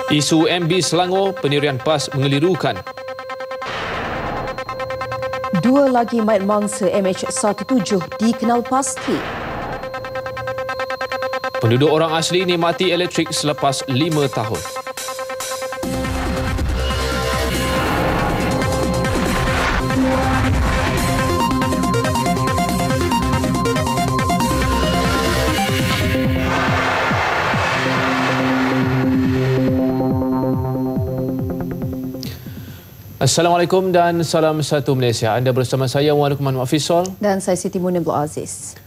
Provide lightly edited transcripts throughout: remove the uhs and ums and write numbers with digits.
Isu MB Selangor, pendirian PAS mengelirukan. Dua lagi mayat mangsa MH17 dikenal pasti. Penduduk orang asli nikmati elektrik selepas 5 tahun. Assalamualaikum dan salam satu Malaysia. Anda bersama saya Wan Lukman Muafizol Dan saya Siti Munim Abdul Aziz.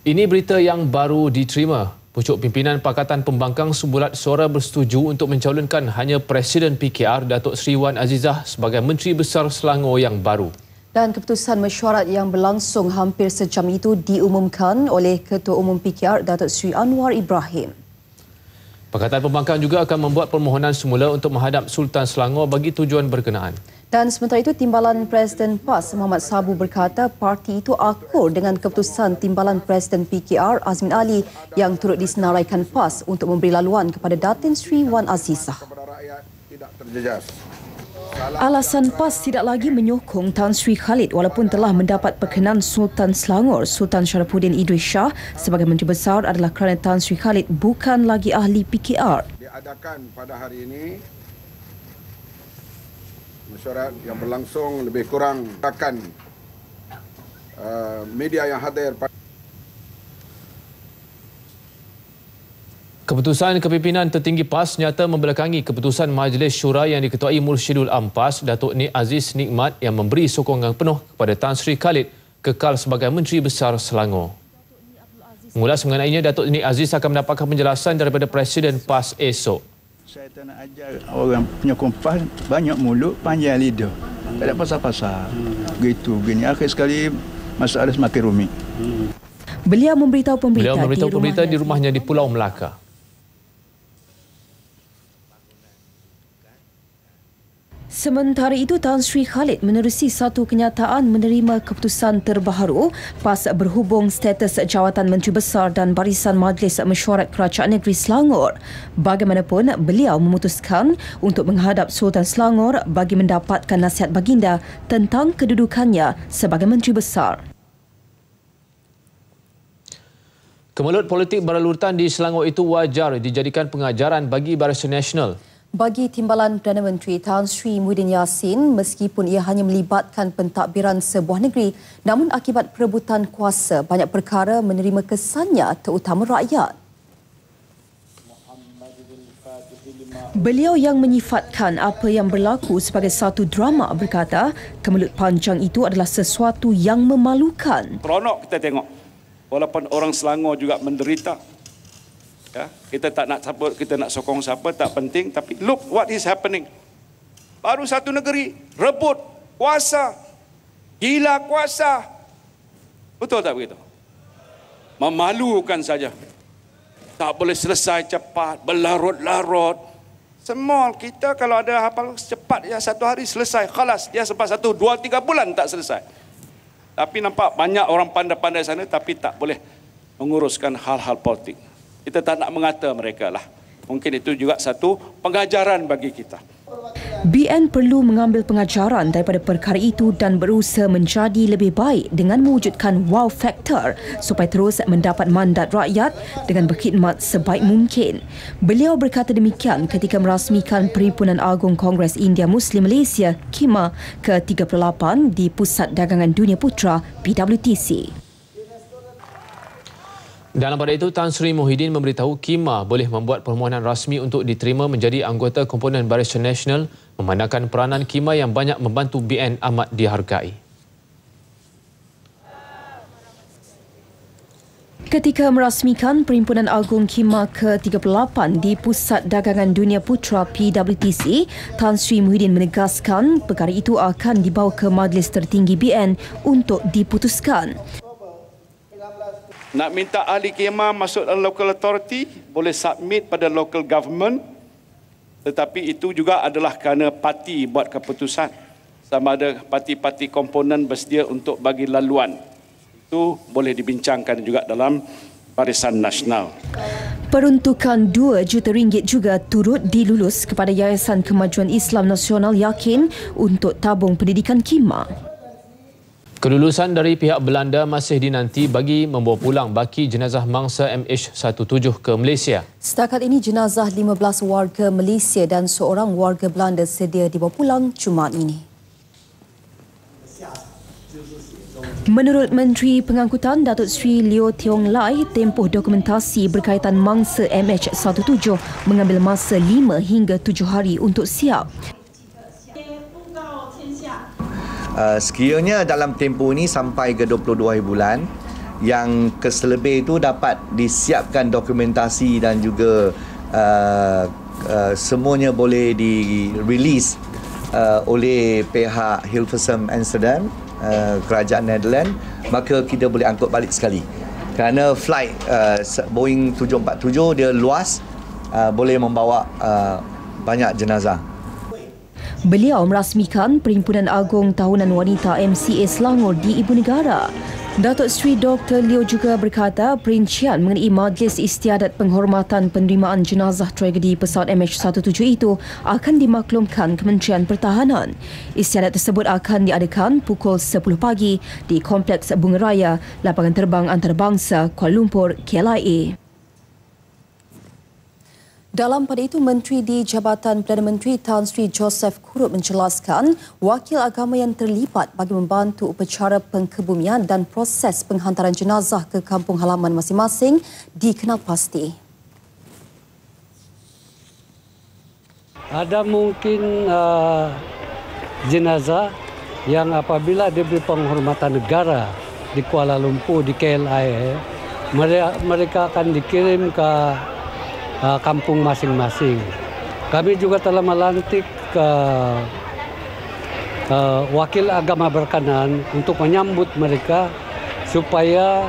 Ini berita yang baru diterima. Pucuk pimpinan Pakatan Pembangkang Sembulat Suara bersetuju untuk mencalonkan hanya Presiden PKR Datuk Seri Wan Azizah sebagai Menteri Besar Selangor yang baru. Dan keputusan mesyuarat yang berlangsung hampir sejam itu diumumkan oleh Ketua Umum PKR Datuk Seri Anwar Ibrahim. Pakatan Pembangkang juga akan membuat permohonan semula untuk menghadap Sultan Selangor bagi tujuan berkenaan. Dan sementara itu, Timbalan Presiden PAS Muhammad Sabu berkata parti itu akur dengan keputusan Timbalan Presiden PKR Azmin Ali yang turut disenaraikan PAS untuk memberi laluan kepada Datin Sri Wan Azizah. Alasan PAS tidak lagi menyokong Tan Sri Khalid walaupun telah mendapat perkenan Sultan Selangor Sultan Sharifuddin Idris Shah sebagai Menteri Besar adalah kerana Tan Sri Khalid bukan lagi ahli PKR. Diadakan pada hari ini mesyuarat yang berlangsung lebih kurang akan media yang hadir. Keputusan kepimpinan tertinggi PAS nyata membelakangi keputusan Majlis Syura yang diketuai Mursyidul Ampas Datuk Nik Aziz Nikmat yang memberi sokongan penuh kepada Tan Sri Khalid kekal sebagai Menteri Besar Selangor. Mengulas mengenainya, Datuk Nik Aziz akan mendapatkan penjelasan daripada Presiden PAS esok. Saya tak nak ajar orang penyokong PAS banyak mulut, panjang lidah. Tak ada pasal-pasal. Begitu, begini. Akhir sekali masalah semakin rumit. Beliau memberitahu pemberita di rumahnya di Pulau Melaka. Sementara itu, Tan Sri Khalid menerusi satu kenyataan menerima keputusan terbaru PAS berhubung status jawatan Menteri Besar dan Barisan Majlis Mesyuarat Kerajaan Negeri Selangor. Bagaimanapun, beliau memutuskan untuk menghadap Sultan Selangor bagi mendapatkan nasihat baginda tentang kedudukannya sebagai Menteri Besar. Kemelut politik berlalutan di Selangor itu wajar dijadikan pengajaran bagi Barisan Nasional. Bagi Timbalan Perdana Menteri Tan Sri Muhyiddin Yassin, meskipun ia hanya melibatkan pentadbiran sebuah negeri, namun akibat perebutan kuasa, banyak perkara menerima kesannya terutama rakyat. Beliau yang menyifatkan apa yang berlaku sebagai satu drama berkata, kemelut panjang itu adalah sesuatu yang memalukan. Seronok kita tengok, walaupun orang Selangor juga menderita. Ya, kita tak nak support, kita nak sokong siapa, tak penting. Tapi look what is happening. Baru satu negeri rebut kuasa, gila kuasa. Betul tak begitu? Memalukan saja. Tak boleh selesai cepat, berlarut-larut. Semua kita kalau ada hafal cepat ya satu hari selesai, khalas. Dia sempat 1, 2, 3 bulan tak selesai. Tapi nampak banyak orang pandai-pandai sana tapi tak boleh menguruskan hal-hal politik. Kita tak nak mengata mereka lah. Mungkin itu juga satu pengajaran bagi kita. BN perlu mengambil pengajaran daripada perkara itu dan berusaha menjadi lebih baik dengan mewujudkan wow factor supaya terus mendapat mandat rakyat dengan berkhidmat sebaik mungkin. Beliau berkata demikian ketika merasmikan Perhimpunan Agung Kongres India Muslim Malaysia KIMA ke-38 di Pusat Dagangan Dunia Putra PWTC. Dalam pada itu, Tan Sri Muhyiddin memberitahu KIMA boleh membuat permohonan rasmi untuk diterima menjadi anggota komponen Barisan Nasional memandangkan peranan KIMA yang banyak membantu BN amat dihargai. Ketika merasmikan Perhimpunan Agung KIMA ke-38 di Pusat Dagangan Dunia Putra PWTC, Tan Sri Muhyiddin menegaskan perkara itu akan dibawa ke Majlis Tertinggi BN untuk diputuskan. Nak minta ahli KIMA masuk dalam local authority, boleh submit pada local government. Tetapi itu juga adalah kerana parti buat keputusan. Sama ada parti-parti komponen bersedia untuk bagi laluan. Itu boleh dibincangkan juga dalam Barisan Nasional. Peruntukan RM2 juta juga turut dilulus kepada Yayasan Kemajuan Islam Nasional Yakin untuk tabung pendidikan khidmat. Kelulusan dari pihak Belanda masih dinanti bagi membawa pulang baki jenazah mangsa MH17 ke Malaysia. Setakat ini jenazah 15 warga Malaysia dan seorang warga Belanda sedia dibawa pulang Jumaat ini. Menurut Menteri Pengangkutan Datuk Seri Leo Tiong Lai, tempoh dokumentasi berkaitan mangsa MH17 mengambil masa 5 hingga 7 hari untuk siap. Sekiranya dalam tempoh ini sampai ke 22 hari bulan, yang keselebih itu dapat disiapkan dokumentasi dan juga semuanya boleh di-release oleh pihak Hilversum Amsterdam, kerajaan Netherlands, maka kita boleh angkut balik sekali. Kerana flight Boeing 747 dia luas, boleh membawa banyak jenazah. Beliau merasmikan Perhimpunan Agung Tahunan Wanita MCA Selangor di Ibu Negara. Datuk Seri Dr. Leo juga berkata perincian mengenai Majlis Istiadat Penghormatan Penerimaan Jenazah Tragedi pesawat MH17 itu akan dimaklumkan Kementerian Pertahanan. Istiadat tersebut akan diadakan pukul 10 pagi di Kompleks Bunga Raya, Lapangan Terbang Antarabangsa, Kuala Lumpur, KLIA. Dalam pada itu, Menteri di Jabatan Perdana Menteri Tan Sri Joseph Kurut menjelaskan wakil agama yang terlibat bagi membantu upacara pengkebumian dan proses penghantaran jenazah ke kampung halaman masing-masing dikenal pasti. Ada mungkin jenazah yang apabila diberi penghormatan negara di Kuala Lumpur, di KLIA, mereka akan dikirim ke kampung masing-masing. Kami juga telah melantik wakil agama berkenan untuk menyambut mereka supaya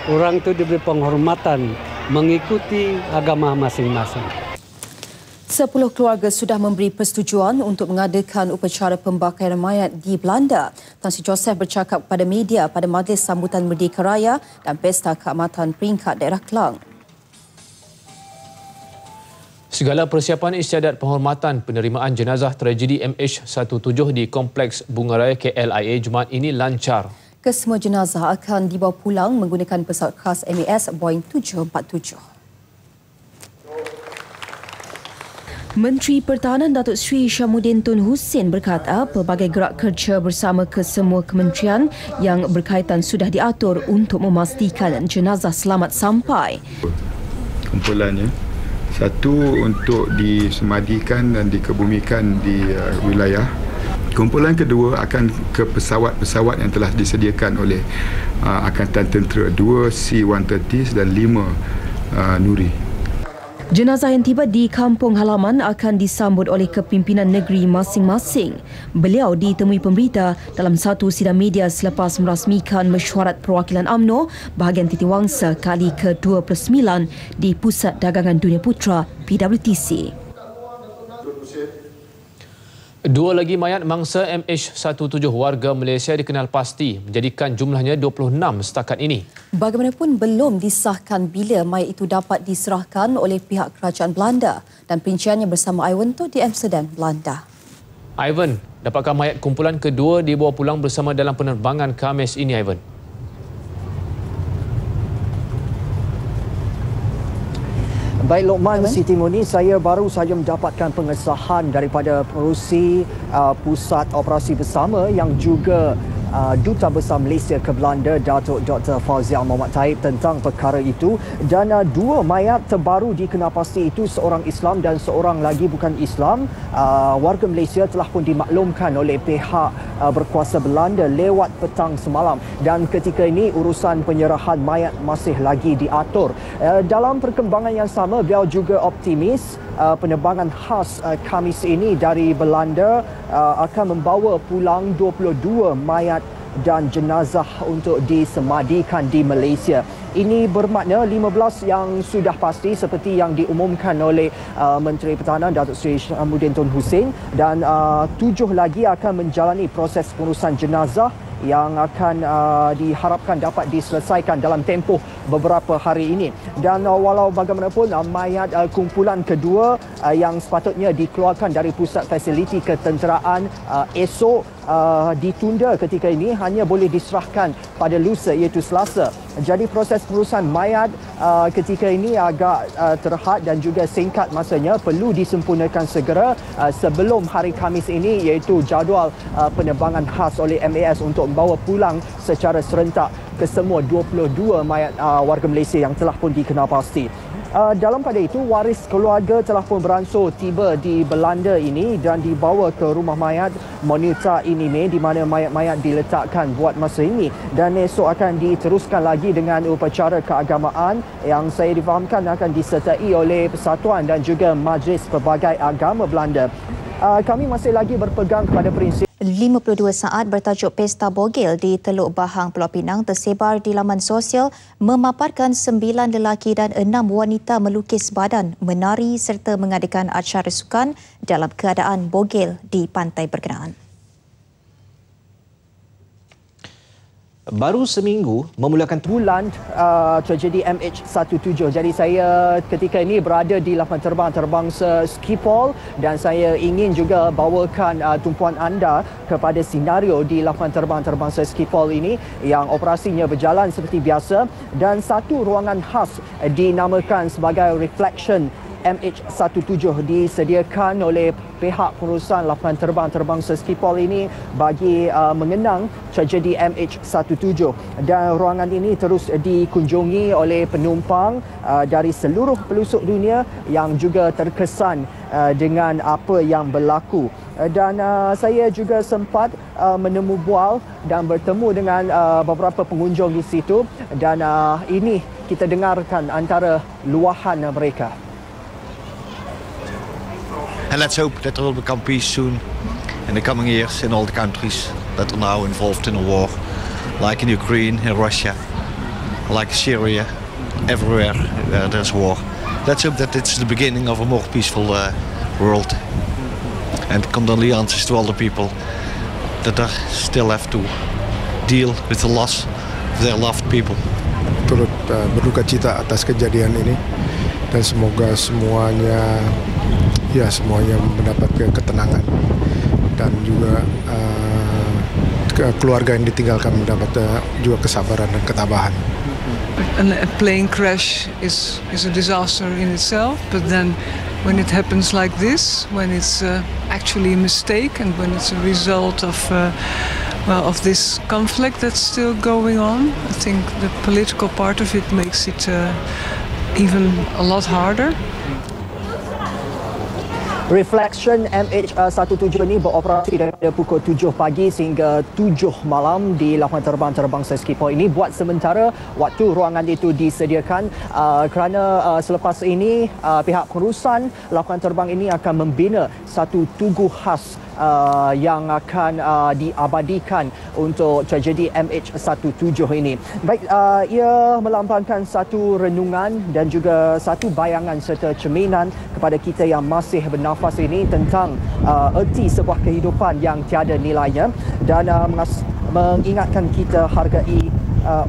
orang itu diberi penghormatan mengikuti agama masing-masing. 10 keluarga sudah memberi persetujuan untuk mengadakan upacara pembakaian mayat di Belanda. Tan Sri Joseph bercakap kepada media pada Majlis Sambutan Merdeka Raya dan Pesta Keamatan Peringkat Daerah Klang. Segala persiapan istiadat penghormatan penerimaan jenazah tragedi MH17 di Kompleks Bunga Raya KLIA Jumaat ini lancar. Kesemua jenazah akan dibawa pulang menggunakan pesawat khas MAS Boeing 747. Menteri Pertahanan Datuk Seri Syamuddin Tun Hussein berkata pelbagai gerak kerja bersama kesemua kementerian yang berkaitan sudah diatur untuk memastikan jenazah selamat sampai. Kumpulannya, satu untuk disemadikan dan dikebumikan di wilayah. Kumpulan kedua akan ke pesawat-pesawat yang telah disediakan oleh Angkatan Tentera, 2 C-130 dan 5 Nuri. Jenazah yang tiba di kampung halaman akan disambut oleh kepimpinan negeri masing-masing. Beliau ditemui pemberita dalam satu sidang media selepas merasmikan mesyuarat perwakilan UMNO bahagian Titiwangsa kali ke-29 di Pusat Dagangan Dunia Putra PWTC. 2 lagi mayat mangsa MH17 warga Malaysia dikenal pasti, menjadikan jumlahnya 26 setakat ini. Bagaimanapun belum disahkan bila mayat itu dapat diserahkan oleh pihak kerajaan Belanda dan perinciannya bersama Ivan di Amsterdam, Belanda. Ivan, dapatkah mayat kumpulan kedua dibawa pulang bersama dalam penerbangan Khamis ini, Ivan? Baik Lokman, Siti Muni, saya baru saja mendapatkan pengesahan daripada pengerusi Pusat Operasi Bersama yang juga Duta Besar Malaysia ke Belanda, Datuk Dr. Fauziah Muhammad Taib tentang perkara itu, dan 2 mayat terbaru dikenal pasti itu, seorang Islam dan seorang lagi bukan Islam, warga Malaysia telah pun dimaklumkan oleh pihak berkuasa Belanda lewat petang semalam, dan ketika ini urusan penyerahan mayat masih lagi diatur. Dalam perkembangan yang sama, beliau juga optimis penerbangan khas Khamis ini dari Belanda akan membawa pulang 22 mayat dan jenazah untuk disemadikan di Malaysia. Ini bermakna 15 yang sudah pasti seperti yang diumumkan oleh Menteri Pertahanan Datuk Seri Syamuddin Tun Hussein, dan 7 lagi akan menjalani proses pengurusan jenazah yang akan diharapkan dapat diselesaikan dalam tempoh beberapa hari ini. Dan walau bagaimanapun, mayat kumpulan kedua yang sepatutnya dikeluarkan dari pusat fasiliti ketenteraan esok ditunda ketika ini, hanya boleh diserahkan pada lusa iaitu Selasa. Jadi proses pengurusan mayat ketika ini agak terhad dan juga singkat masanya, perlu disempurnakan segera sebelum hari Khamis ini, iaitu jadual penerbangan khas oleh MAS untuk membawa pulang secara serentak kesemua 22 mayat warga Malaysia yang telah pun dikenal pasti. Dalam pada itu, waris keluarga telah pun beransur tiba di Belanda ini dan dibawa ke rumah mayat Monita Inime di mana mayat-mayat diletakkan buat masa ini, dan esok akan diteruskan lagi dengan upacara keagamaan yang saya difahamkan akan disertai oleh Persatuan dan juga Majlis Pelbagai Agama Belanda. Kami masih lagi berpegang kepada prinsip 52 saat bertajuk Pesta Bogil di Teluk Bahang, Pulau Pinang tersebar di laman sosial memaparkan 9 lelaki dan 6 wanita melukis badan, menari serta mengadakan acara sukan dalam keadaan bogil di pantai berkenaan. Baru seminggu memulakan bulan tragedi MH17. Jadi saya ketika ini berada di lapangan terbang terbangsa Schiphol dan saya ingin juga bawakan tumpuan anda kepada senario di lapangan terbang terbangsa Schiphol ini yang operasinya berjalan seperti biasa, dan satu ruangan khas dinamakan sebagai Reflection MH17 disediakan oleh pihak pengurusan lapangan terbang terbangsa Schiphol ini bagi mengenang tragedi MH17, dan ruangan ini terus dikunjungi oleh penumpang dari seluruh pelosok dunia yang juga terkesan dengan apa yang berlaku. Dan saya juga sempat menemu bual dan bertemu dengan beberapa pengunjung di situ, dan ini kita dengarkan antara luahan mereka. And let's hope that there will become peace soon in the coming years in all the countries that are now involved in a war, like in Ukraine, in Russia, like Syria, everywhere there's war. Let's hope that it's the beginning of a more peaceful world. And condolences to all the people that are still have to deal with the loss of their loved people. Turut berduka cita atas kejadian ini, dan semoga semuanya mendapat ketenangan, dan juga keluarga yang ditinggalkan mendapat juga kesabaran dan ketabahan. A plane crash is a disaster in itself, but then when it happens like this, when it's actually a mistake and when it's a result of this conflict that's still going on, I think the political part of it makes it even a lot harder. Reflection MH17 ini beroperasi daripada pukul 7 pagi sehingga 7 malam di lapangan terbang terbangsa Schiphol ini. Buat sementara waktu ruangan itu disediakan kerana selepas ini pihak pengurusan lapangan terbang ini akan membina satu tugu khas yang akan diabadikan untuk tragedi MH17 ini. Baik, ia melambangkan satu renungan dan juga satu bayangan serta cerminan kepada kita yang masih bernafas ini tentang erti sebuah kehidupan yang tiada nilainya, dan mengingatkan kita hargai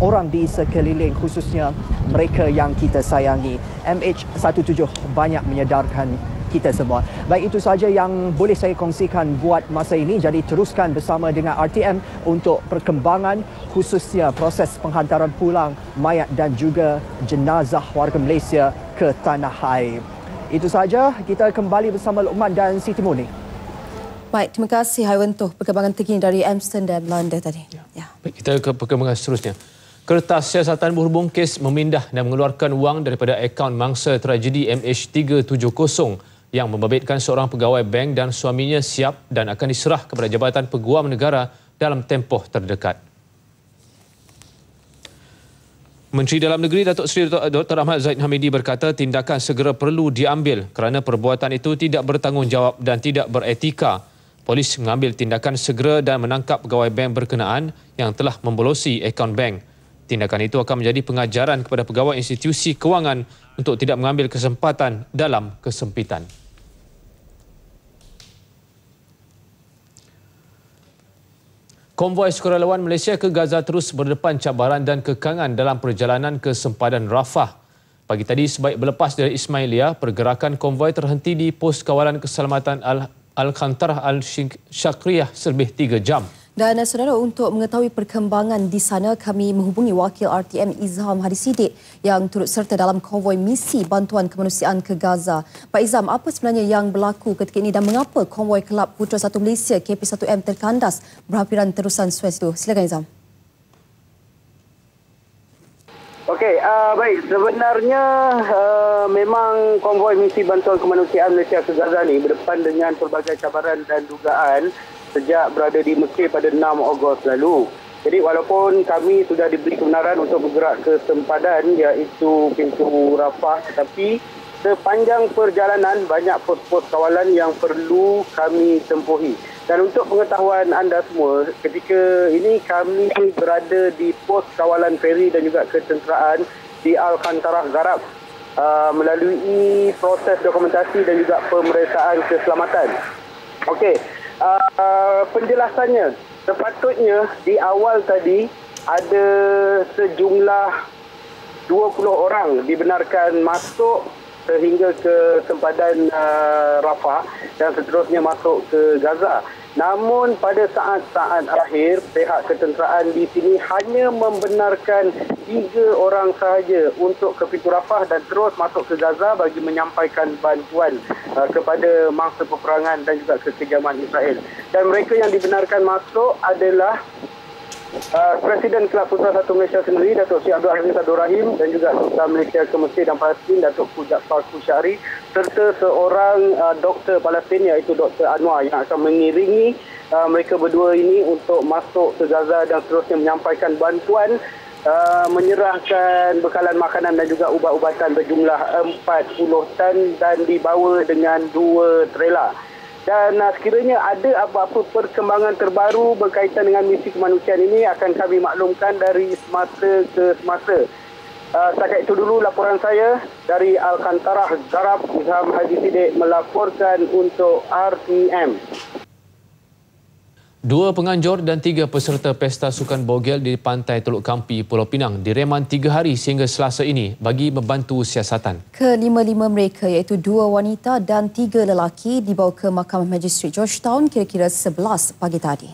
orang di sekeliling, khususnya mereka yang kita sayangi. MH17 banyak menyedarkan kita semua. Baik, itu saja yang boleh saya kongsikan buat masa ini. Jadi teruskan bersama dengan RTM untuk perkembangan khususnya proses penghantaran pulang mayat dan juga jenazah warga Malaysia ke tanah air. Itu saja, kita kembali bersama Luqman dan Siti Murni. Baik, terima kasih Haiwanto. Perkembangan terkini dari Amsterdam dan Belanda tadi. Ya. Baik, kita ke perkembangan seterusnya. Kertas siasatan berhubung kes memindah dan mengeluarkan wang daripada akaun mangsa tragedi MH370 yang membabitkan seorang pegawai bank dan suaminya siap dan akan diserah kepada Jabatan Peguam Negara dalam tempoh terdekat. Menteri Dalam Negeri Datuk Seri Dr. Ahmad Zahid Hamidi berkata tindakan segera perlu diambil kerana perbuatan itu tidak bertanggungjawab dan tidak beretika. Polis mengambil tindakan segera dan menangkap pegawai bank berkenaan yang telah membolosi akaun bank. Tindakan itu akan menjadi pengajaran kepada pegawai institusi kewangan untuk tidak mengambil kesempatan dalam kesempitan. Konvoi sukarelawan Malaysia ke Gaza terus berdepan cabaran dan kekangan dalam perjalanan ke sempadan Rafah. Pagi tadi sebaik berlepas dari Ismailia, pergerakan konvoi terhenti di pos kawalan keselamatan Al-Khantarah Al-Syakriyah selebih 3 jam. Dan saudara, untuk mengetahui perkembangan di sana, kami menghubungi Wakil RTM Izham Hadi Siddiq yang turut serta dalam konvoi misi bantuan kemanusiaan ke Gaza. Pak Izham, apa sebenarnya yang berlaku ketika ini dan mengapa konvoi Kelab Putra 1 Malaysia KP1M terkandas berhampiran terusan Suez itu? Silakan Izham. Okey, baik. Sebenarnya memang konvoi misi bantuan kemanusiaan Malaysia ke Gaza ni berdepan dengan pelbagai cabaran dan dugaan sejak berada di Mesir pada 6 Ogos lalu. Jadi walaupun kami sudah diberi kebenaran untuk bergerak ke sempadan iaitu pintu Rafah, tetapi sepanjang perjalanan banyak pos-pos kawalan yang perlu kami tempuhi. Dan untuk pengetahuan anda semua, ketika ini kami berada di pos kawalan feri dan juga ketenteraan di Al-Khantarah Garab melalui proses dokumentasi dan juga pemeriksaan keselamatan. Okey. Penjelasannya, sepatutnya di awal tadi ada sejumlah 20 orang dibenarkan masuk sehingga ke sempadan Rafah dan seterusnya masuk ke Gaza. Namun pada saat-saat akhir, pihak ketenteraan di sini hanya membenarkan 3 orang sahaja untuk ke pintu Rafah dan terus masuk ke Gaza bagi menyampaikan bantuan kepada mangsa peperangan dan juga kekejaman Israel. Dan mereka yang dibenarkan masuk adalah Presiden Kelab Putra 1 Malaysia sendiri, Datuk Seri Abdul Aziz Abdul Rahim, dan juga Sultan Malaysia ke Mesir dan Palestin, Datuk Jaafar Kushari, serta seorang doktor Palestin iaitu Dr. Anwar yang akan mengiringi mereka berdua ini untuk masuk ke Gaza dan seterusnya menyampaikan bantuan, menyerahkan bekalan makanan dan juga ubat-ubatan berjumlah 40 tan dan dibawa dengan 2 trailer. Dan sekiranya ada apa-apa perkembangan terbaru berkaitan dengan misi kemanusiaan ini akan kami maklumkan dari semasa ke semasa. Setakat itu dulu laporan saya dari Al-Khantarah Garab. Izham Hadi Siddiq melaporkan untuk RTM. 2 penganjur dan 3 peserta pesta sukan bogel di pantai Teluk Kampi, Pulau Pinang direman 3 hari sehingga Selasa ini bagi membantu siasatan. Kelima-lima mereka iaitu 2 wanita dan 3 lelaki dibawa ke Mahkamah Magistrate Georgetown kira-kira 11 pagi tadi.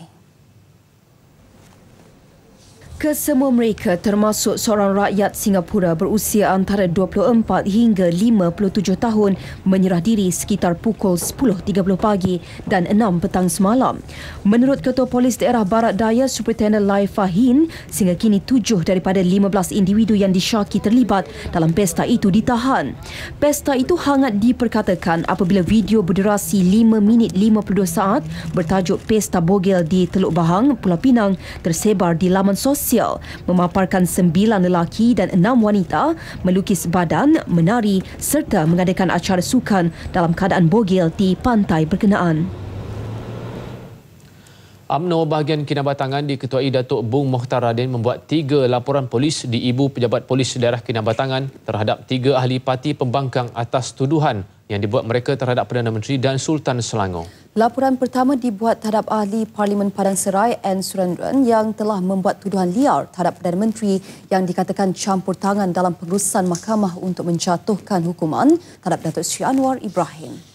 Kesemua mereka termasuk seorang rakyat Singapura berusia antara 24 hingga 57 tahun menyerah diri sekitar pukul 10.30 pagi dan 6 petang semalam. Menurut Ketua Polis Daerah Barat Daya Superintendent Lai Fahin, sehingga kini 7 daripada 15 individu yang disyaki terlibat dalam pesta itu ditahan. Pesta itu hangat diperkatakan apabila video berdurasi 5 minit 52 saat bertajuk Pesta Bogel di Teluk Bahang, Pulau Pinang tersebar di laman sosial memaparkan 9 lelaki dan 6 wanita melukis badan, menari serta mengadakan acara sukan dalam keadaan bogel di pantai berkenaan. UMNO bahagian Kinabatangan diketuai Datuk Bung Mokhtar Radin membuat 3 laporan polis di Ibu Pejabat Polis Daerah Kinabatangan terhadap 3 ahli parti pembangkang atas tuduhan yang dibuat mereka terhadap Perdana Menteri dan Sultan Selangor. Laporan pertama dibuat terhadap ahli Parlimen Padang Serai N. Surendran yang telah membuat tuduhan liar terhadap Perdana Menteri yang dikatakan campur tangan dalam pengurusan mahkamah untuk menjatuhkan hukuman terhadap Datuk Seri Anwar Ibrahim.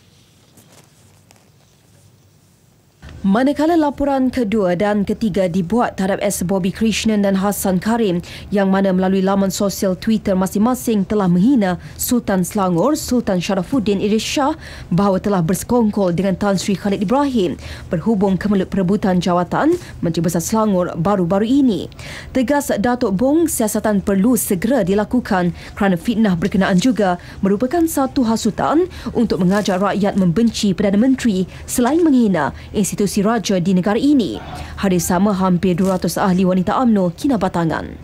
Manakala laporan kedua dan ketiga dibuat terhadap S. Bobby Krishnan dan Hassan Karim yang mana melalui laman sosial Twitter masing-masing telah menghina Sultan Selangor, Sultan Sharafuddin Idris Shah bahawa telah bersekongkol dengan Tan Sri Khalid Ibrahim berhubung kemelut perebutan jawatan Menteri Besar Selangor baru-baru ini. Tegas Datuk Bong, siasatan perlu segera dilakukan kerana fitnah berkenaan juga merupakan satu hasutan untuk mengajak rakyat membenci Perdana Menteri selain menghina institusi raja di negara ini. Hari sama hampir 200 ahli wanita UMNO Kinabatangan.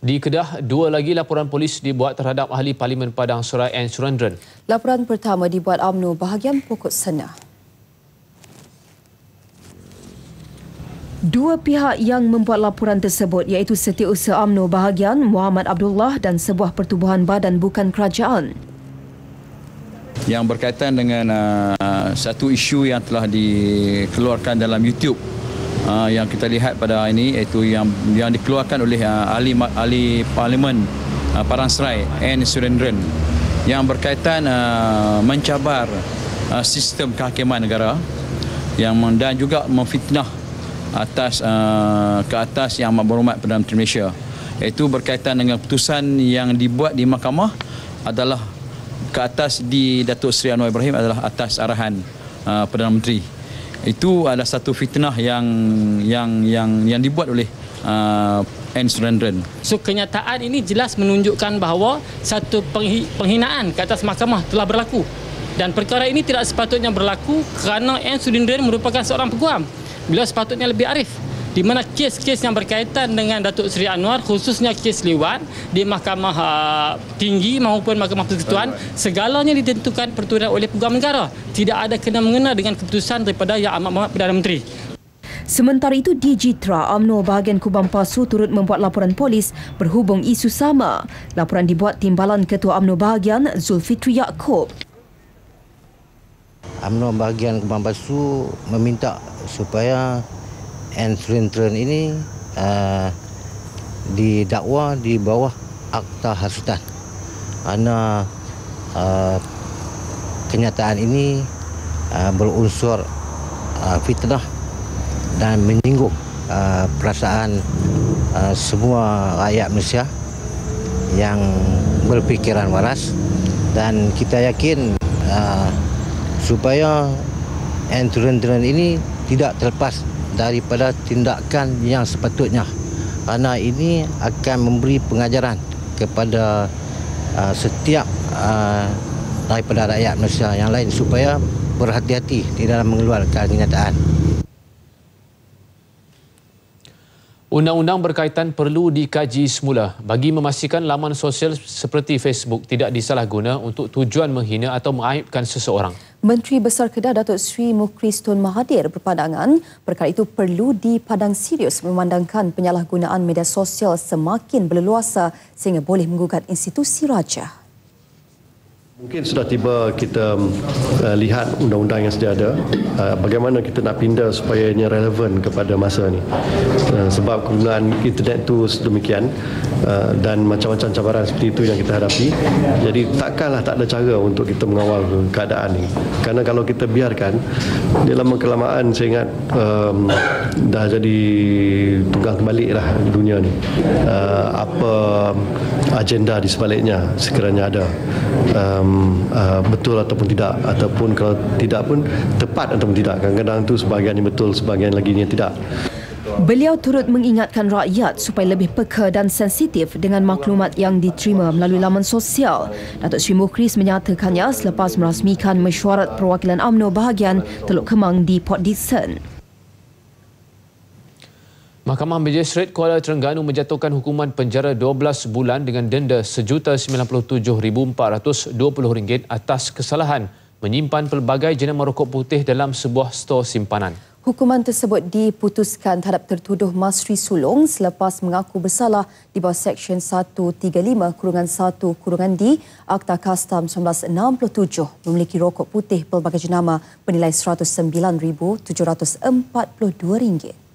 Di Kedah, 2 lagi laporan polis dibuat terhadap ahli Parlimen Padang Serai N. Surendran. Laporan pertama dibuat UMNO bahagian Pokok Sena. 2 pihak yang membuat laporan tersebut iaitu Setiausaha UMNO bahagian Muhammad Abdullah dan sebuah pertubuhan badan bukan kerajaan. yang berkaitan dengan satu isu yang telah dikeluarkan dalam YouTube yang kita lihat pada ini, iaitu yang dikeluarkan oleh ahli Parlimen Parang Serai N. Surendran, yang berkaitan mencabar sistem kehakiman negara dan juga memfitnah ke atas Yang Amat Berhormat Perdana Menteri Malaysia. Itu berkaitan dengan keputusan yang dibuat di mahkamah adalah ke atas di Datuk Seri Anwar Ibrahim adalah atas arahan Perdana Menteri. Itu adalah satu fitnah yang dibuat oleh N. Surendran. So kenyataan ini jelas menunjukkan bahawa satu penghinaan ke atas mahkamah telah berlaku, dan perkara ini tidak sepatutnya berlaku kerana N. Surendran merupakan seorang peguam. Beliau sepatutnya lebih arif, di mana kes-kes yang berkaitan dengan Datuk Seri Anwar, khususnya kes liwat di Mahkamah Tinggi maupun Mahkamah Persekutuan, segalanya ditentukan perturan oleh peguam negara. Tidak ada kena-mengena dengan keputusan daripada Yang Amat Berhormat Perdana Menteri. Sementara itu, Digitra UMNO bahagian Kubang Pasu turut membuat laporan polis berhubung isu sama. Laporan dibuat Timbalan Ketua UMNO bahagian Zulfitri Yaakob. UMNO bahagian Kubang Pasu meminta supaya N. Surendran ini didakwa di bawah Akta Hasutan, kerana kenyataan ini berunsur fitnah dan menyinggung perasaan semua rakyat Malaysia yang berfikiran waras, dan kita yakin supaya N. Surendran ini tidak terlepas daripada tindakan yang sepatutnya, kerana ini akan memberi pengajaran kepada setiap daripada rakyat Malaysia yang lain supaya berhati-hati di dalam mengeluarkan kenyataan. Undang-undang berkaitan perlu dikaji semula bagi memastikan laman sosial seperti Facebook tidak disalahguna untuk tujuan menghina atau mengaibkan seseorang. Menteri Besar Kedah Datuk Seri Mukhriz Tun Mahathir berpandangan perkara itu perlu dipandang serius memandangkan penyalahgunaan media sosial semakin berleluasa sehingga boleh menggugat institusi raja. Mungkin sudah tiba kita lihat undang-undang yang sedia ada, bagaimana kita nak pindah supaya ia relevan kepada masa ini. Sebab kegunaan internet itu sedemikian dan macam-macam cabaran seperti itu yang kita hadapi. Jadi takkanlah tak ada cara untuk kita mengawal keadaan ini. Kerana kalau kita biarkan, di lama kelamaan saya ingat dah jadi tunggang terbalik lah dunia ni. Apa agenda di sebaliknya sekiranya ada. Betul ataupun tidak, ataupun kalau tidak pun tepat ataupun tidak. Kadang-kadang itu sebahagian yang betul, sebahagian lagi yang tidak. Beliau turut mengingatkan rakyat supaya lebih peka dan sensitif dengan maklumat yang diterima melalui laman sosial. Datuk Seri Mukhriz menyatakannya selepas merasmikan mesyuarat perwakilan UMNO bahagian Teluk Kemang di Port Dickson. Mahkamah Magistrate Kuala Terengganu menjatuhkan hukuman penjara 12 bulan dengan denda RM197,420 atas kesalahan menyimpan pelbagai jenama rokok putih dalam sebuah stor simpanan. Hukuman tersebut diputuskan terhadap tertuduh Masri Sulong selepas mengaku bersalah di bawah Seksyen 135-1-D Akta Kastam 1967 memiliki rokok putih pelbagai jenama bernilai RM109,742.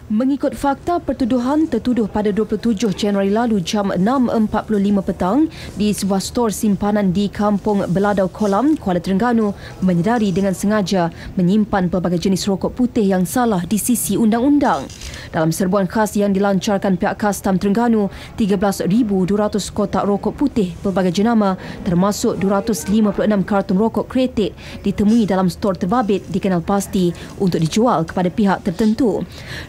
Mengikut fakta pertuduhan, tertuduh pada 27 Januari lalu jam 6.45 petang di sebuah stor simpanan di Kampung Beladau Kolam, Kuala Terengganu menyedari dengan sengaja menyimpan pelbagai jenis rokok putih yang salah di sisi undang-undang. Dalam serbuan khas yang dilancarkan pihak Kastam Terengganu, 13,200 kotak rokok putih pelbagai jenama termasuk 256 kartun rokok kreatif ditemui dalam stor terbabit dikenal pasti untuk dijual kepada pihak tertentu.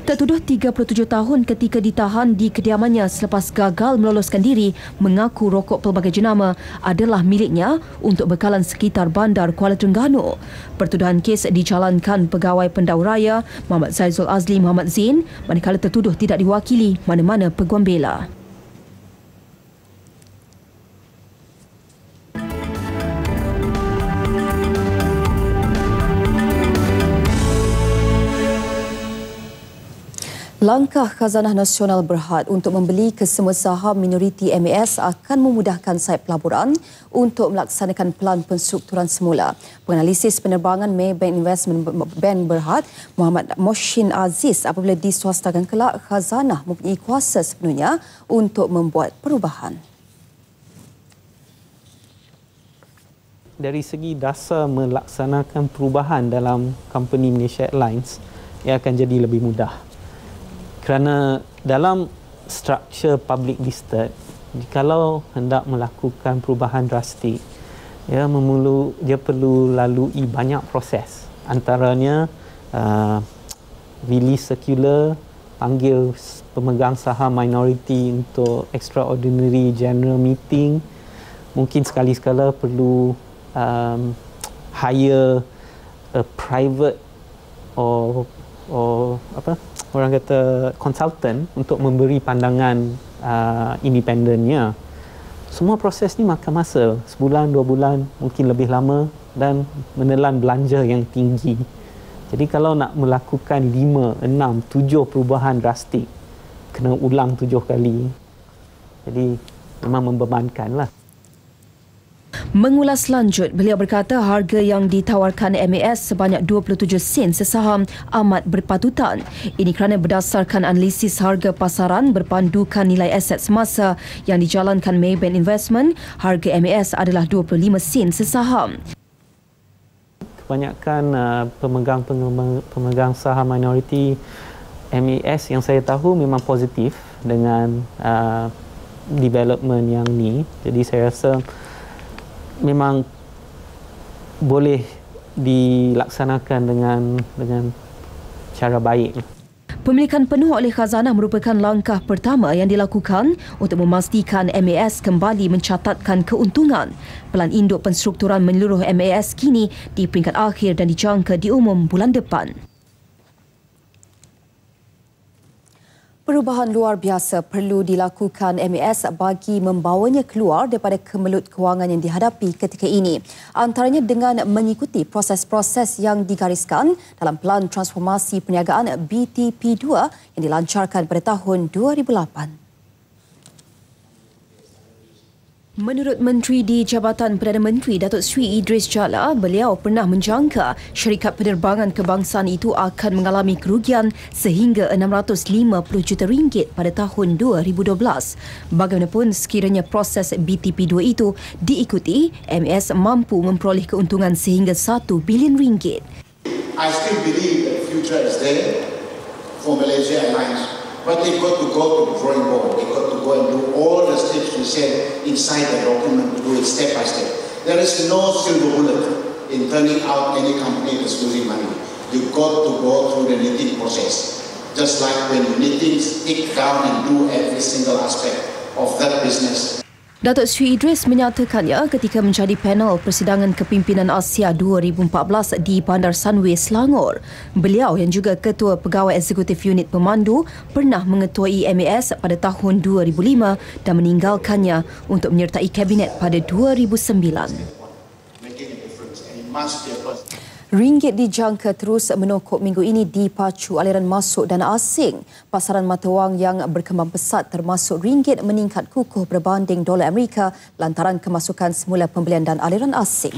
Tertuduh 37 tahun ketika ditahan di kediamannya selepas gagal meloloskan diri mengaku rokok pelbagai jenama adalah miliknya untuk bekalan sekitar bandar Kuala Terengganu. Pertuduhan kes dijalankan Pegawai Pendau Raya Muhammad Zaizul Azli Muhammad Zain manakala tertuduh tidak diwakili mana-mana peguam bela. Langkah Khazanah Nasional Berhad untuk membeli kesemua saham minoriti MAS akan memudahkan sayap pelaburan untuk melaksanakan pelan penstrukturan semula. Penganalisis penerbangan Maybank Investment Bank Berhad, Muhammad Mohsin Aziz, apabila diswastakan kelak, Khazanah mempunyai kuasa sepenuhnya untuk membuat perubahan. Dari segi dasar melaksanakan perubahan dalam company Malaysia Airlines, ia akan jadi lebih mudah. Kerana dalam struktur public listed, jikalau hendak melakukan perubahan drastik, dia perlu lalui banyak proses. Antaranya release circular, panggil pemegang saham minoriti untuk extraordinary general meeting, mungkin sekali-sekala perlu hire a private or orang kata konsultan untuk memberi pandangan independennya. Semua proses ni makan masa, sebulan, 2 bulan, mungkin lebih lama dan menelan belanja yang tinggi. Jadi kalau nak melakukan 5, 6, 7 perubahan drastik, kena ulang 7 kali. Jadi memang membebankan lah. Mengulas lanjut, beliau berkata harga yang ditawarkan MAS sebanyak 27 sen sesaham amat berpatutan. Ini kerana berdasarkan analisis harga pasaran berpandukan nilai aset semasa yang dijalankan Maybank Investment, harga MAS adalah 25 sen sesaham. Kebanyakan pemegang saham minoriti MAS yang saya tahu memang positif dengan development yang ni. Jadi saya rasa memang boleh dilaksanakan dengan cara baik. Pemilikan penuh oleh Khazanah merupakan langkah pertama yang dilakukan untuk memastikan MAS kembali mencatatkan keuntungan. Pelan induk penstrukturan menyeluruh MAS kini di peringkat akhir dan dijangka diumum bulan depan. Perubahan luar biasa perlu dilakukan MAS bagi membawanya keluar daripada kemelut kewangan yang dihadapi ketika ini. Antaranya dengan mengikuti proses-proses yang digariskan dalam Pelan Transformasi Perniagaan BTP2 yang dilancarkan pada tahun 2008. Menurut Menteri di Jabatan Perdana Menteri Datuk Seri Idris Jala, beliau pernah menjangka syarikat penerbangan kebangsaan itu akan mengalami kerugian sehingga RM650 juta pada tahun 2012. Bagaimanapun, sekiranya proses BTP2 itu diikuti, MAS mampu memperoleh keuntungan sehingga RM1 bilion. I still believe that the future is there for Malaysia Airlines. But they've got to go to the drawing board. They've got to go and do all the steps we said inside the document to do it step by step. There is no silver bullet in turning out any company that's losing money. You've got to go through the knitting process. Just like when you knitting, stick down and do every single aspect of that business. Datuk Seri Idris menyatakannya ketika menjadi panel Persidangan Kepimpinan Asia 2014 di Bandar Sunway, Selangor. Beliau yang juga Ketua Pegawai Eksekutif Unit Pemandu pernah mengetuai MAS pada tahun 2005 dan meninggalkannya untuk menyertai Kabinet pada 2009. Ringgit dijangka terus menokok minggu ini dipacu aliran masuk dana asing. Pasaran mata wang yang berkembang pesat termasuk ringgit meningkat kukuh berbanding dolar Amerika lantaran kemasukan semula pembelian dan aliran asing.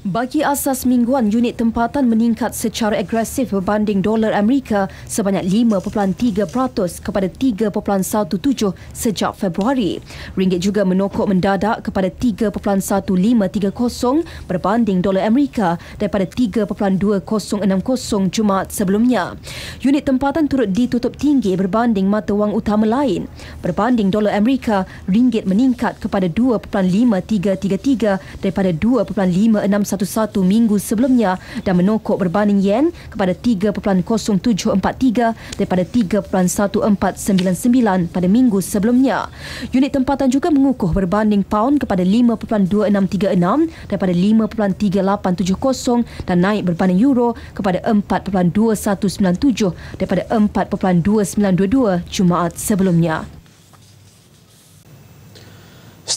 Bagi asas mingguan, unit tempatan meningkat secara agresif berbanding dolar Amerika sebanyak 5.3% kepada 3.17 sejak Februari. Ringgit juga menokok mendadak kepada 3.1530 berbanding dolar Amerika daripada 3.2060 Jumaat sebelumnya. Unit tempatan turut ditutup tinggi berbanding mata wang utama lain. Berbanding dolar Amerika, ringgit meningkat kepada 2.5333 daripada 2.5611 minggu sebelumnya dan menokok berbanding yen kepada 3.0743 daripada 3.1499 pada minggu sebelumnya. Unit tempatan juga mengukuh berbanding pound kepada 5.2636 daripada 5.3870 dan naik berbanding euro kepada 4.2197 daripada 4.2922 Jumaat sebelumnya.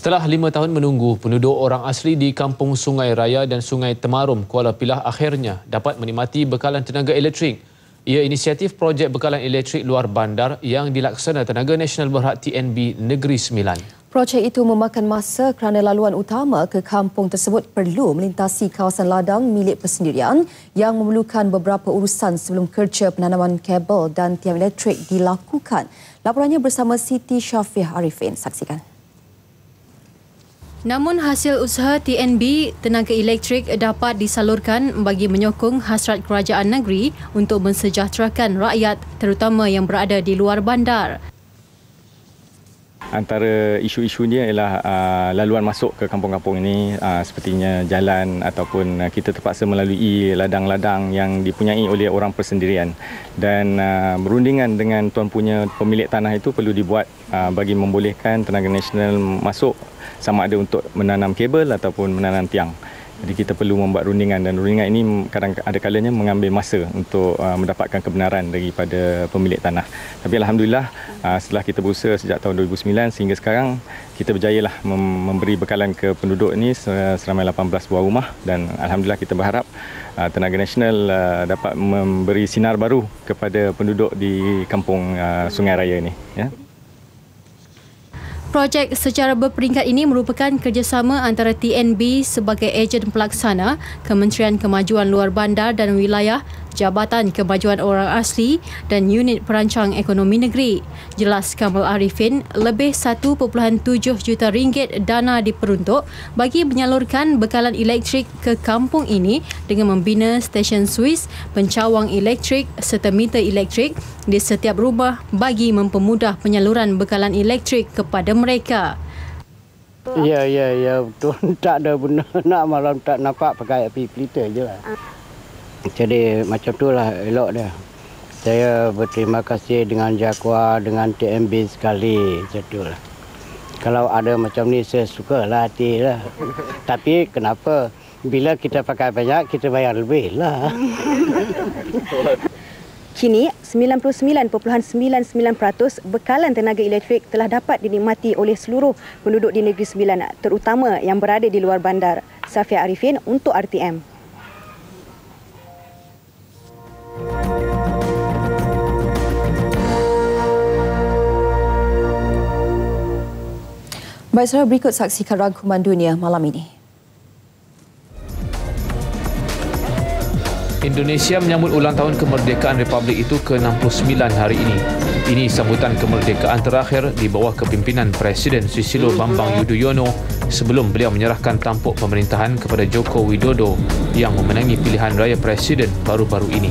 Setelah 5 tahun menunggu, penduduk orang asli di Kampung Sungai Raya dan Sungai Temarum, Kuala Pilah akhirnya dapat menikmati bekalan tenaga elektrik. Ia inisiatif projek bekalan elektrik luar bandar yang dilaksana Tenaga Nasional Berhad TNB Negeri Sembilan. Projek itu memakan masa kerana laluan utama ke kampung tersebut perlu melintasi kawasan ladang milik persendirian yang memerlukan beberapa urusan sebelum kerja penanaman kabel dan tiang elektrik dilakukan. Laporannya bersama Siti Syafiq Arifin. Saksikan. Namun hasil usaha TNB, tenaga elektrik dapat disalurkan bagi menyokong hasrat kerajaan negeri untuk mensejahterakan rakyat terutama yang berada di luar bandar. Antara isu-isunya ialah laluan masuk ke kampung-kampung ini sepertinya jalan ataupun kita terpaksa melalui ladang-ladang yang dipunyai oleh orang persendirian dan berundingan dengan tuan punya pemilik tanah itu perlu dibuat bagi membolehkan Tenaga Nasional masuk sama ada untuk menanam kabel ataupun menanam tiang. Jadi kita perlu membuat rundingan dan rundingan ini ada kalanya mengambil masa untuk mendapatkan kebenaran daripada pemilik tanah. Tapi alhamdulillah setelah kita berusaha sejak tahun 2009 sehingga sekarang kita berjayalah memberi bekalan ke penduduk ini seramai 18 buah rumah dan alhamdulillah kita berharap Tenaga Nasional dapat memberi sinar baru kepada penduduk di kampung Sungai Raya ini, ya. Projek secara berperingkat ini merupakan kerjasama antara TNB sebagai ejen pelaksana, Kementerian Kemajuan Luar Bandar dan Wilayah, Jabatan Kemajuan Orang Asli dan Unit Perancang Ekonomi Negeri. Jelas Kamal Arifin, lebih 1.7 juta ringgit dana diperuntuk bagi menyalurkan bekalan elektrik ke kampung ini dengan membina stesen Suis, pencawang elektrik serta meter elektrik di setiap rumah bagi mempermudah penyaluran bekalan elektrik kepada mereka. Ya, betul. Tak ada benda nak malam tak nampak pakai api filter je lah. Jadi macam tu lah elok dia. Saya berterima kasih dengan Jakwa, dengan TNB sekali. Macam tu lah. Kalau ada macam ni saya suka lah hati lah. Tapi kenapa bila kita pakai banyak kita bayar lebih lah. Kini, 99.99% bekalan tenaga elektrik telah dapat dinikmati oleh seluruh penduduk di Negeri Sembilan, terutama yang berada di luar bandar. Syafiq Arifin untuk RTM. Baik, saudara, berikut saksikan rangkuman dunia malam ini. Indonesia menyambut ulang tahun kemerdekaan Republik itu ke-69 hari ini. Ini sambutan kemerdekaan terakhir di bawah kepimpinan Presiden Susilo Bambang Yudhoyono sebelum beliau menyerahkan tampuk pemerintahan kepada Joko Widodo yang memenangi pilihan raya Presiden baru-baru ini.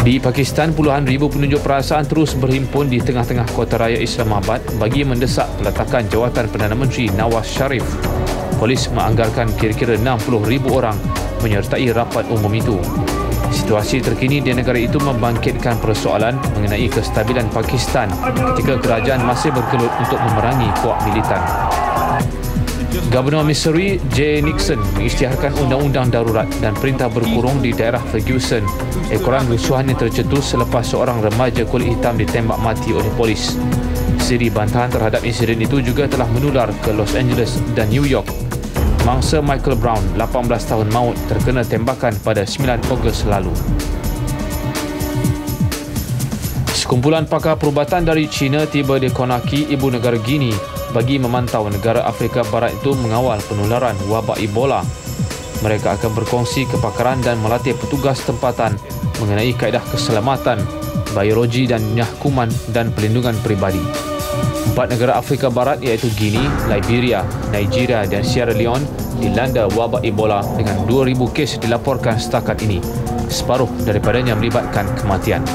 Di Pakistan, puluhan ribu penunjuk perasaan terus berhimpun di tengah-tengah kota raya Islamabad bagi mendesak peletakan jawatan Perdana Menteri Nawaz Sharif. Polis menganggarkan kira-kira 60,000 orang menyertai rapat umum itu. Situasi terkini di negara itu membangkitkan persoalan mengenai kestabilan Pakistan ketika kerajaan masih bergelut untuk memerangi kuat militan. Gubernur Missouri, Jay Nixon, mengisytiharkan undang-undang darurat dan perintah berkurung di daerah Ferguson. Ekoran kerusuhan yang tercetus selepas seorang remaja kulit hitam ditembak mati oleh polis. Siri bantahan terhadap insiden itu juga telah menular ke Los Angeles dan New York. Mangsa Michael Brown, 18 tahun maut, terkena tembakan pada 9 Ogos lalu. Sekumpulan pakar perubatan dari China tiba di Conakry, ibu negara Guinea, bagi memantau negara Afrika Barat itu mengawal penularan wabak Ebola. Mereka akan berkongsi kepakaran dan melatih petugas tempatan mengenai kaedah keselamatan, biologi dan nyahkuman dan pelindungan peribadi. 4 negara Afrika Barat iaitu Guinea, Liberia, Nigeria dan Sierra Leone dilanda wabak Ebola dengan 2,000 kes dilaporkan setakat ini. Separuh daripadanya melibatkan kematian.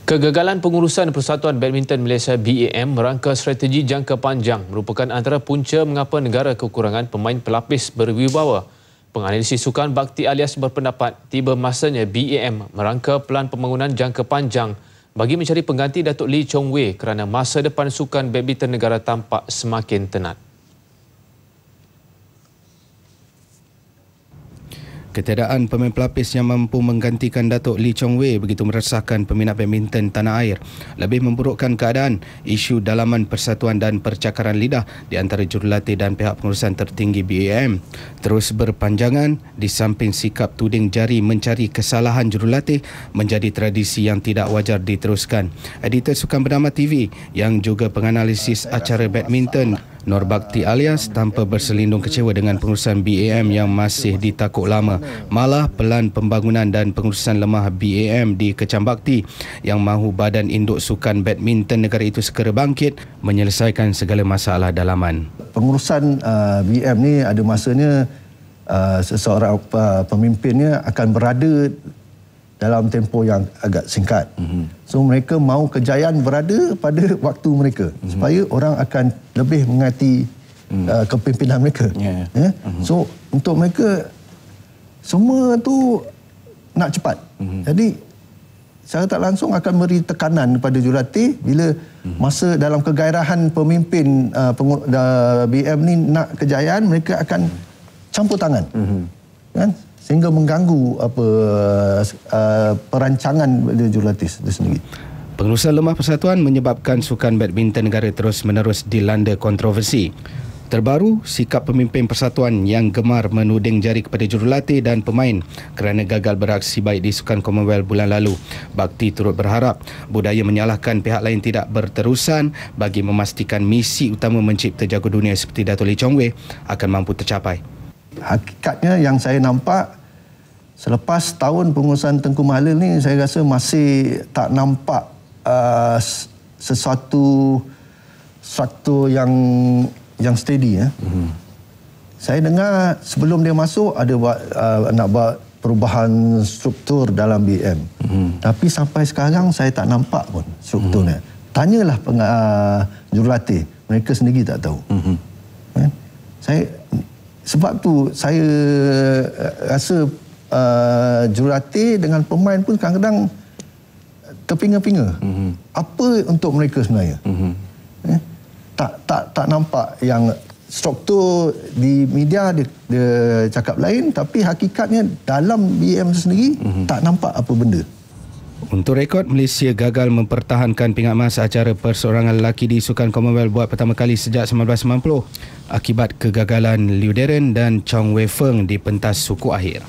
Kegagalan pengurusan Persatuan Badminton Malaysia BAM merangka strategi jangka panjang merupakan antara punca mengapa negara kekurangan pemain pelapis berwibawa. Penganalisis sukan Bakti Alias berpendapat tiba masanya BAM merangka pelan pembangunan jangka panjang bagi mencari pengganti Datuk Lee Chong Wei kerana masa depan sukan badminton negara tampak semakin tenat. Ketiadaan pemain pelapis yang mampu menggantikan Datuk Lee Chong Wei begitu meresahkan peminat badminton tanah air. Lebih memburukkan keadaan, isu dalaman persatuan dan percakaran lidah di antara jurulatih dan pihak pengurusan tertinggi BAM terus berpanjangan di samping sikap tuding jari mencari kesalahan jurulatih menjadi tradisi yang tidak wajar diteruskan. Editor Sukan Bernama TV yang juga penganalisis acara badminton Nur Bakti alias tanpa berselindung kecewa dengan pengurusan BAM yang masih ditakuk lama. Malah pelan pembangunan dan pengurusan lemah BAM di Kecam Bakti yang mahu badan induk sukan badminton negara itu segera bangkit menyelesaikan segala masalah dalaman. Pengurusan BAM ni ada masanya seseorang pemimpinnya akan berada dalam tempoh yang agak singkat. So mereka mahu kejayaan berada pada waktu mereka supaya orang akan lebih mengerti kepimpinan mereka. So untuk mereka semua tu nak cepat. Jadi secara tak langsung akan beri tekanan kepada jurulatih bila masa dalam kegairahan pemimpin BM ni nak kejayaan, mereka akan campur tangan. Kan? Sehingga mengganggu perancangan jurulatih itu sendiri. Pengurusan lemah persatuan menyebabkan sukan badminton negara terus-menerus dilanda kontroversi. Terbaru, sikap pemimpin persatuan yang gemar menuding jari kepada jurulatih dan pemain kerana gagal beraksi baik di Sukan Commonwealth bulan lalu. Bakti turut berharap budaya menyalahkan pihak lain tidak berterusan bagi memastikan misi utama mencipta jago dunia seperti Datuk Lee Chong Wei akan mampu tercapai. Hakikatnya yang saya nampak selepas tahun pengurusan Tengku Mahathir ni, saya rasa masih tak nampak sesuatu struktur yang steady. Saya dengar sebelum dia masuk ada nak buat perubahan struktur dalam BM. Tapi sampai sekarang saya tak nampak pun strukturnya. Tanyalah jurulatih, mereka sendiri tak tahu. Sebab tu saya rasa jurulatih dengan pemain pun kadang-kadang terpinga-pinga. Apa untuk mereka sebenarnya? Tak nampak yang struktur di media dia cakap lain, tapi hakikatnya dalam BM sendiri tak nampak apa benda. Untuk rekod, Malaysia gagal mempertahankan pingat emas acara perseorangan lelaki di Sukan Commonwealth buat pertama kali sejak 1990 akibat kegagalan Liu Deren dan Chong Wei Feng di pentas suku akhir.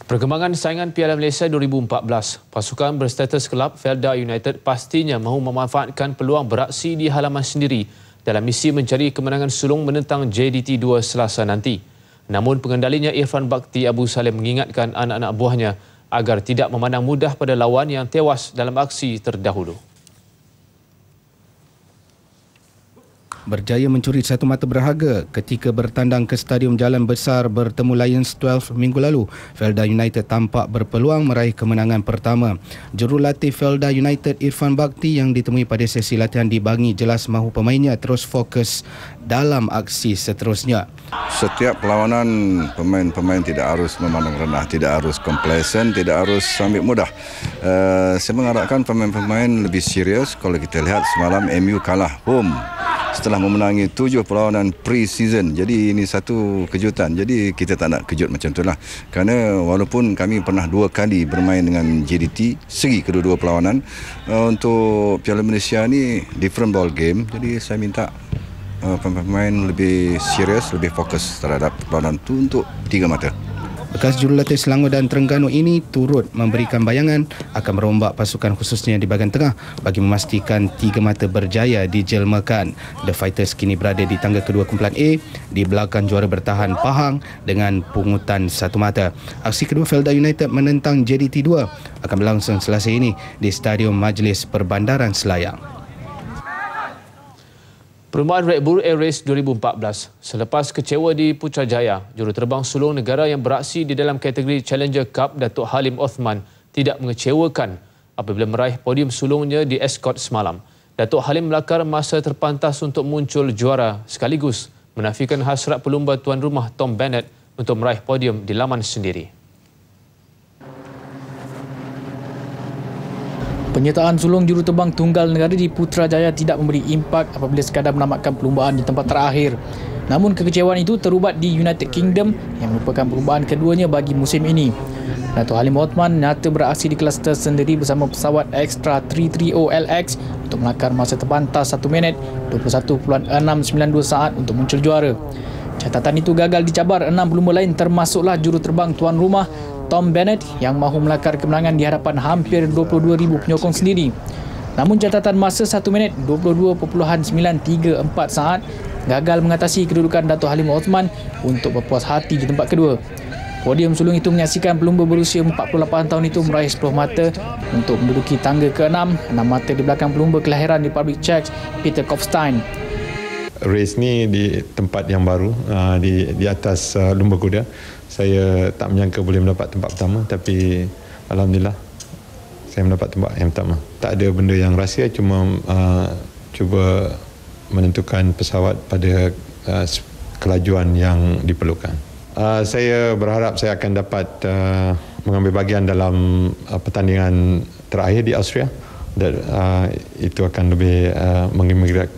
Perkembangan saingan Piala Malaysia 2014, pasukan berstatus kelab Felda United pastinya mahu memanfaatkan peluang beraksi di halaman sendiri dalam misi mencari kemenangan sulung menentang JDT 2 Selasa nanti. Namun pengendalinya Irfan Bakti Abu Salim mengingatkan anak-anak buahnya agar tidak memandang mudah pada lawan yang tewas dalam aksi terdahulu. Berjaya mencuri satu mata berharga ketika bertandang ke Stadium Jalan Besar bertemu Lions 12 minggu lalu. Felda United tampak berpeluang meraih kemenangan pertama. Jurulatih Felda United Irfan Bakti yang ditemui pada sesi latihan di Bangi jelas mahu pemainnya terus fokus dalam aksi seterusnya. Setiap perlawanan pemain-pemain tidak harus memandang rendah, tidak harus complacent, tidak harus ambil mudah. Saya mengharapkan pemain-pemain lebih serius. Kalau kita lihat semalam MU kalah home setelah memenangi 7 perlawanan pre-season. Jadi ini satu kejutan. Jadi kita tak nak kejut macam itulah. Kerana walaupun kami pernah 2 kali bermain dengan JDT, segi kedua-dua perlawanan, untuk Piala Malaysia ni different ball game. Jadi saya minta pemain lebih serius, lebih fokus terhadap perlawanan itu untuk 3 mata. Bekas jurulatih Selangor dan Terengganu ini turut memberikan bayangan akan merombak pasukan khususnya di bahagian tengah bagi memastikan 3 mata berjaya dijelmakan. The Fighters kini berada di tangga kedua kumpulan A di belakang juara bertahan Pahang dengan pungutan 1 mata. Aksi kedua Felda United menentang JDT 2 akan berlangsung Selasa ini di Stadium Majlis Perbandaran Selayang. Perlumbaan Red Bull Air Race 2014. Selepas kecewa di Putrajaya, juruterbang sulung negara yang beraksi di dalam kategori Challenger Cup Datuk Halim Othman tidak mengecewakan apabila meraih podium sulungnya di Ascot semalam. Datuk Halim melakar masa terpantas untuk muncul juara sekaligus menafikan hasrat pelumba tuan rumah Tom Bennett untuk meraih podium di laman sendiri. Penyertaan sulung juruterbang tunggal negara di Putrajaya tidak memberi impak apabila sekadar menamatkan perlumbaan di tempat terakhir. Namun kekecewaan itu terubat di United Kingdom yang merupakan perlumbaan keduanya bagi musim ini. Dato' Halim Othman nyata beraksi di kelas tersendiri bersama pesawat Extra 330LX untuk melakar masa terpantas 1 minit 21.692 saat untuk muncul juara. Catatan itu gagal dicabar 6 pelumba lain termasuklah juruterbang tuan rumah Tom Bennett yang mahu melakar kemenangan di hadapan hampir 22,000 penyokong sendiri. Namun catatan masa 1 minit 22.934 saat gagal mengatasi kedudukan Dato' Halim Othman untuk berpuas hati di tempat kedua. Podium sulung itu menyaksikan pelumba berusia 48 tahun itu meraih 10 mata untuk menduduki tangga ke-6, 6 mata di belakang pelumba kelahiran Republic Czech Peter Kopstein. Race ni di tempat yang baru, di atas lumba kuda. Saya tak menyangka boleh mendapat tempat pertama, tapi alhamdulillah saya mendapat tempat yang pertama. Tak ada benda yang rahsia, cuma cuba menentukan pesawat pada kelajuan yang diperlukan. Saya berharap saya akan dapat mengambil bahagian dalam pertandingan terakhir di Austria dan itu akan lebih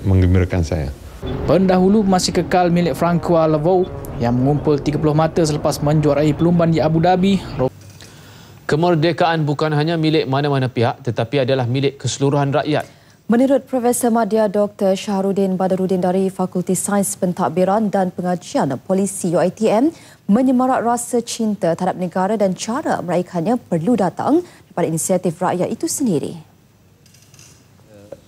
menggembirakan saya. Pendahulu masih kekal milik Francois Lavaux yang mengumpul 30 mata selepas menjuarai perlumbaan di Abu Dhabi. Kemerdekaan bukan hanya milik mana-mana pihak tetapi adalah milik keseluruhan rakyat. Menurut Profesor Madya Dr. Syahrudin Badaruddin dari Fakulti Sains Pentadbiran dan Pengajian Polisi UiTM, menyemarak rasa cinta terhadap negara dan cara meraihkannya perlu datang daripada inisiatif rakyat itu sendiri.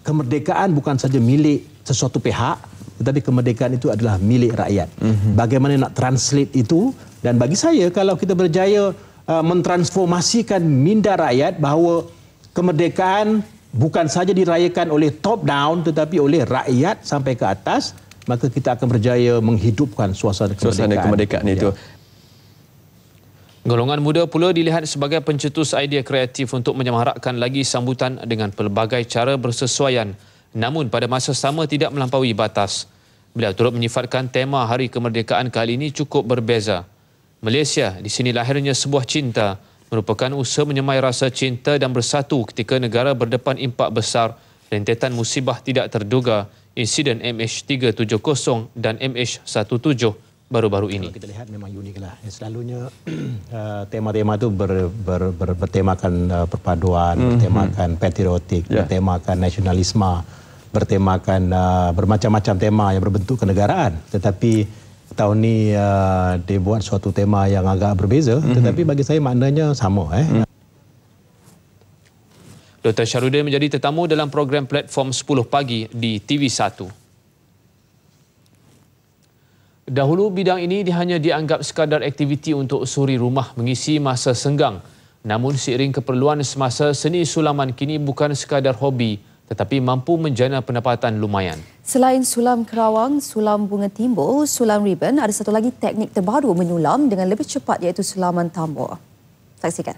Kemerdekaan bukan saja milik sesuatu pihak, tetapi kemerdekaan itu adalah milik rakyat. Bagaimana nak translate itu, dan bagi saya kalau kita berjaya mentransformasikan minda rakyat bahawa kemerdekaan bukan saja dirayakan oleh top down tetapi oleh rakyat sampai ke atas, maka kita akan berjaya menghidupkan suasana kemerdekaan itu. Golongan muda pula dilihat sebagai pencetus idea kreatif untuk menyemarakkan lagi sambutan dengan pelbagai cara bersesuaian, namun pada masa sama tidak melampaui batas. Beliau turut menyifatkan tema Hari Kemerdekaan kali ini cukup berbeza. Malaysia, di sini lahirnya sebuah cinta, merupakan usaha menyemai rasa cinta dan bersatu ketika negara berdepan impak besar, rentetan musibah tidak terduga, insiden MH370 dan MH17 baru-baru ini. Kita lihat memang uniklah. Selalunya tema-tema itu bertemakan perpaduan, bertemakan patriotik, bertemakan nasionalisme, bertemakan bermacam-macam tema yang berbentuk kenegaraan. Tetapi tahun ni dia buat suatu tema yang agak berbeza, tetapi bagi saya maknanya sama. Dr. Syahrudin menjadi tetamu dalam program Platform 10 Pagi di TV1. Dahulu bidang ini hanya dianggap sekadar aktiviti untuk suri rumah mengisi masa senggang. Namun seiring keperluan semasa, seni sulaman kini bukan sekadar hobi tetapi mampu menjana pendapatan lumayan. Selain sulam kerawang, sulam bunga timbul, sulam ribbon, ada satu lagi teknik terbaru menyulam dengan lebih cepat iaitu sulaman tambur. Saksikan.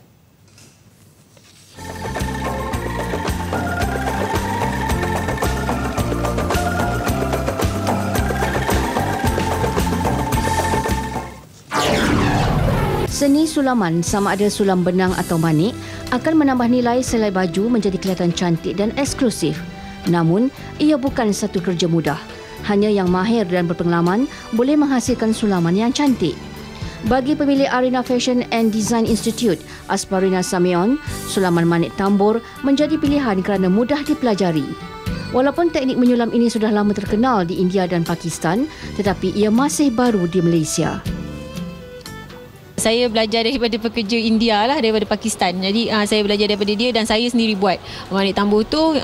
Seni sulaman, sama ada sulam benang atau manik, akan menambah nilai selai baju menjadi kelihatan cantik dan eksklusif. Namun, ia bukan satu kerja mudah. Hanya yang mahir dan berpengalaman boleh menghasilkan sulaman yang cantik. Bagi pemilik Arena Fashion and Design Institute, Asparina Sameon, sulaman manik tambur menjadi pilihan kerana mudah dipelajari. Walaupun teknik menyulam ini sudah lama terkenal di India dan Pakistan, tetapi ia masih baru di Malaysia. Saya belajar daripada pekerja India lah, daripada Pakistan. Jadi saya belajar daripada dia dan saya sendiri buat manik tambur tu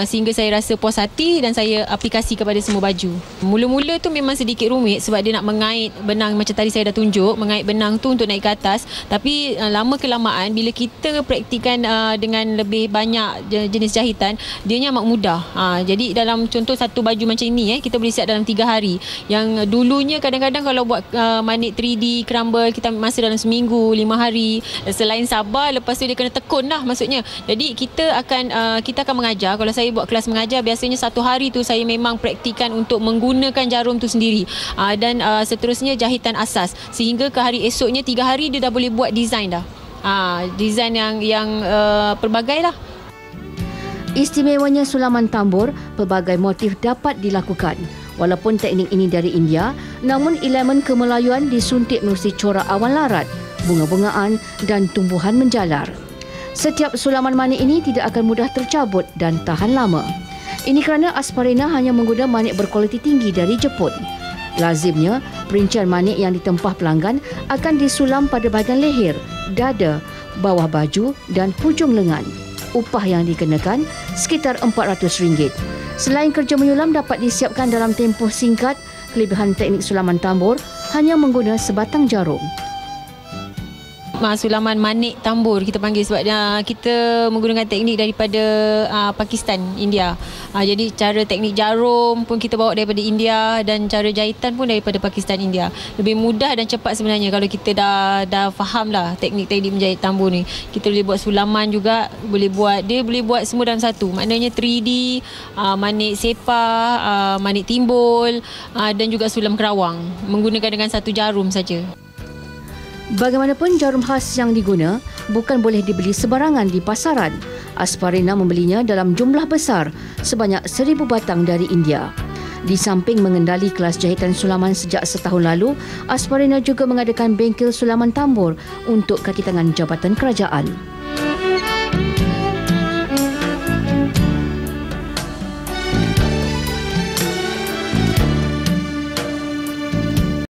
sehingga saya rasa puas hati dan saya aplikasi kepada semua baju. Mula-mula tu memang sedikit rumit sebab dia nak mengait benang macam tadi saya dah tunjuk, mengait benang tu untuk naik ke atas. Tapi lama kelamaan bila kita praktikan dengan lebih banyak jenis jahitan, dianya amat mudah. Jadi dalam contoh satu baju macam ini kita boleh siap dalam 3 hari. Yang dulunya kadang-kadang kalau buat manik 3D crumble kita masa dalam seminggu, 5 hari. Selain sabar, lepas tu dia kena tekun lah maksudnya. Jadi kita akan mengajar. Kalau saya buat kelas mengajar, biasanya 1 hari tu saya memang praktikan untuk menggunakan jarum tu sendiri. Dan seterusnya jahitan asas. Sehingga ke hari esoknya 3 hari dia dah boleh buat design dah. Design yang pelbagai lah. Istimewanya sulaman tambur, pelbagai motif dapat dilakukan. Walaupun teknik ini dari India, namun elemen kemelayuan disuntik melalui corak awan larat, bunga-bungaan dan tumbuhan menjalar. Setiap sulaman manik ini tidak akan mudah tercabut dan tahan lama. Ini kerana Asparena hanya menggunakan manik berkualiti tinggi dari Jepun. Lazimnya, perincian manik yang ditempah pelanggan akan disulam pada bahagian leher, dada, bawah baju dan hujung lengan. Upah yang dikenakan sekitar RM400. Selain kerja menyulam dapat disiapkan dalam tempoh singkat, kelebihan teknik sulaman tambur hanya menggunakan sebatang jarum. Sulaman manik tambur kita panggil sebab kita menggunakan teknik daripada Pakistan, India. Jadi cara teknik jarum pun kita bawa daripada India dan cara jahitan pun daripada Pakistan, India. Lebih mudah dan cepat sebenarnya kalau kita dah faham lah teknik-teknik menjahit tambur ni. Kita boleh buat sulaman juga, boleh buat semua dalam satu. Maknanya 3D, manik sepah, manik timbul dan juga sulam kerawang menggunakan dengan satu jarum saja. Bagaimanapun jarum khas yang diguna bukan boleh dibeli sebarangan di pasaran. Asparena membelinya dalam jumlah besar sebanyak 1,000 batang dari India. Di samping mengendali kelas jahitan sulaman sejak setahun lalu, Asparena juga mengadakan bengkel sulaman tambur untuk kaki tangan Jabatan Kerajaan.